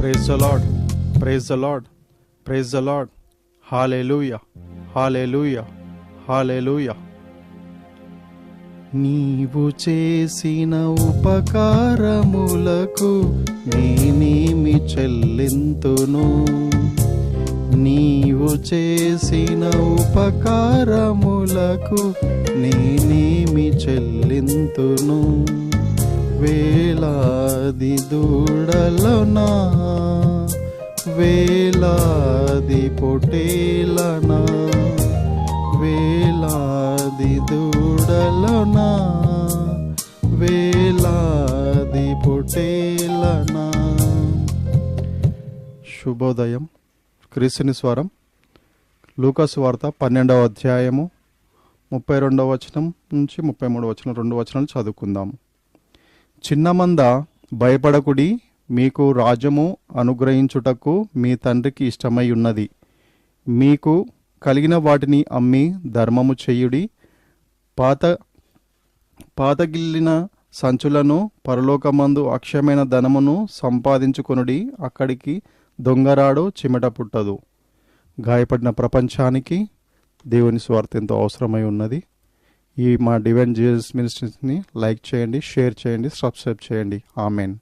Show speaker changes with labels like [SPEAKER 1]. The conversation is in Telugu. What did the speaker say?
[SPEAKER 1] Praise the Lord, praise the Lord, praise the Lord. Hallelujah, hallelujah, hallelujah. నీవు చేసిన ఉపకారములకు నేనేమి చెల్లింతును? నీవు చేసిన ఉపకారములకు నేనేమి చెల్లింతును? వేలాది దూడలనా, వేలాది పొటేలనా, వేలాది దూడలనా, వేలాది పొటేలనా. శుభోదయం. క్రీస్తుని స్వరం. లూకాసు వార్త 12వ అధ్యాయము 32వ వచనం నుంచి 33వ వచనం, 2 వచనాలు చదువుకుందాము. చిన్న మంద, భయపడకుడి, మీకు రాజ్యము అనుగ్రహించుటకు మీ తండ్రికి ఇష్టమై ఉన్నది. మీకు కలిగిన వాటిని అమ్మి ధర్మము చేయుడి. పాతగిల్లిన సంచులను, పరలోకమందు అక్షయమైన ధనమును సంపాదించుకొనుడి. అక్కడికి దొంగరాడు, చిమట పుట్టదు. గాయపడిన ప్రపంచానికి దేవుని స్వార్థ ఎంతో అవసరమై ఉన్నది. ఈ మా డివైన్ జీసస్ మినిస్ట్రీస్ని లైక్ చేయండి, షేర్ చేయండి, సబ్స్క్రైబ్ చేయండి. ఆమెన్.